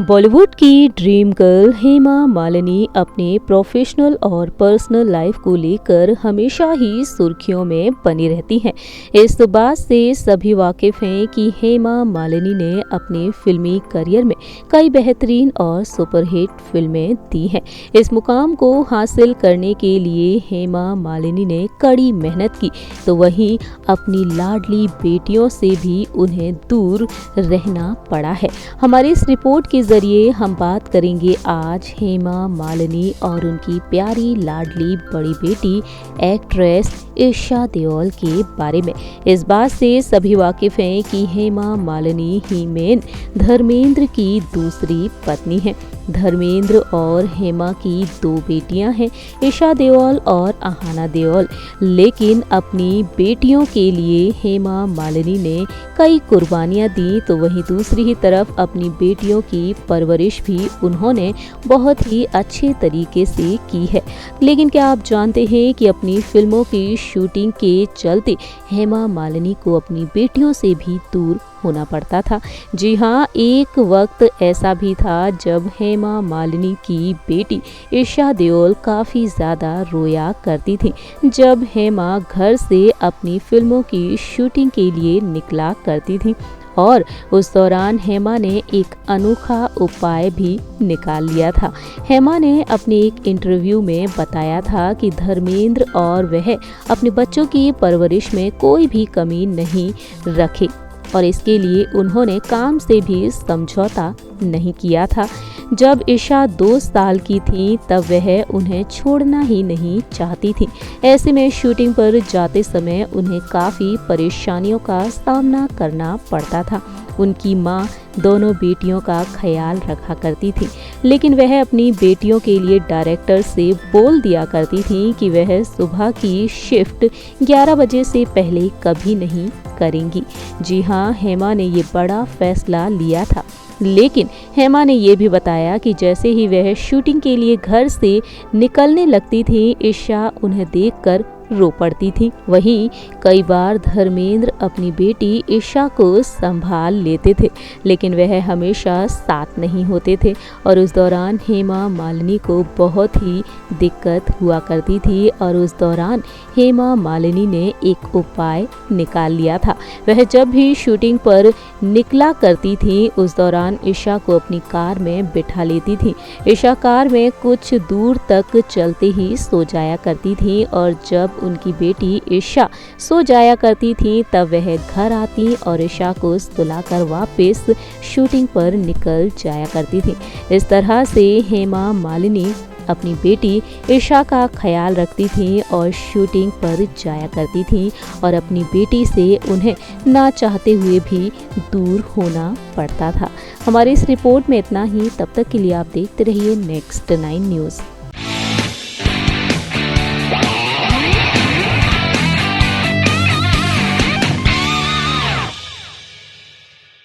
बॉलीवुड की dream girl Hema Malini अपने professional और पर्सनल लाइफ को लेकर हमेशा ही सुर्खियों में बनी रहती हैं। इस बात से सभी वाकिफ हैं कि हेमा मालिनी ने अपने फिल्मी करियर में कई बेहतरीन और सुपरहिट फिल्में दी हैं। इस मुकाम को हासिल करने के लिए हेमा मालिनी ने कड़ी मेहनत की, तो वहीं अपनी लाडली बेटियों से भी उन्हें दूर रहना पड़ा है। हमारी इस रिपोर्ट के जरिए हम बात करेंगे आज हेमा मालिनी और उनकी प्यारी लाडली बड़ी बेटी एक्ट्रेस ईशा देओल के बारे में। इस बात से सभी वाकिफ हैं कि हेमा मालिनी हीमेन धर्मेंद्र की दूसरी पत्नी है। धर्मेंद्र और हेमा की दो बेटियां हैं, ईशा देओल और आहाना देओल। लेकिन अपनी बेटियों के लिए हेमा मालिनी ने कई कुर्बानियां दी, तो वहीं दूसरी ही तरफ अपनी बेटियों की परवरिश भी उन्होंने बहुत ही अच्छे तरीके से की है। लेकिन क्या आप जानते हैं कि अपनी फिल्मों की शूटिंग के चलते हेमा मालिनी को अपनी बेटियों से भी दूर होना पड़ता था। जी हाँ, एक वक्त ऐसा भी था जब हेमा मालिनी की बेटी ईशा देओल काफ़ी ज़्यादा रोया करती थी जब हेमा घर से अपनी फिल्मों की शूटिंग के लिए निकला करती थी। और उस दौरान हेमा ने एक अनोखा उपाय भी निकाल लिया था। हेमा ने अपने एक इंटरव्यू में बताया था कि धर्मेंद्र और वह अपने बच्चों की परवरिश में कोई भी कमी नहीं रखे और इसके लिए उन्होंने काम से भी समझौता नहीं किया था। जब ईशा 2 साल की थी तब वह उन्हें छोड़ना ही नहीं चाहती थी। ऐसे में शूटिंग पर जाते समय उन्हें काफ़ी परेशानियों का सामना करना पड़ता था। उनकी माँ दोनों बेटियों का ख्याल रखा करती थी, लेकिन वह अपनी बेटियों के लिए डायरेक्टर से बोल दिया करती थी कि वह सुबह की शिफ्ट 11 बजे से पहले कभी नहीं करेंगी। जी हाँ, हेमा ने ये बड़ा फैसला लिया था। लेकिन हेमा ने ये भी बताया कि जैसे ही वह शूटिंग के लिए घर से निकलने लगती थी, ईशा उन्हें देखकर रो पड़ती थी। वहीं कई बार धर्मेंद्र अपनी बेटी ईशा को संभाल लेते थे, लेकिन वह हमेशा साथ नहीं होते थे और उस दौरान हेमा मालिनी को बहुत ही दिक्कत हुआ करती थी। और उस दौरान हेमा मालिनी ने एक उपाय निकाल लिया था। वह जब भी शूटिंग पर निकला करती थी उस दौरान ईशा को अपनी कार में बिठा लेती थी। ईशा कार में कुछ दूर तक चलते ही सो जाया करती थी और जब उनकी बेटी ईशा सो जाया करती थी तब वह घर आती और ईशा को सुलाकर वापस शूटिंग पर निकल जाया करती थी। इस तरह से हेमा मालिनी अपनी बेटी ईशा का ख्याल रखती थी और शूटिंग पर जाया करती थी और अपनी बेटी से उन्हें ना चाहते हुए भी दूर होना पड़ता था। हमारी इस रिपोर्ट में इतना ही। तब तक के लिए आप देखते रहिए नेक्स्ट 9 न्यूज़।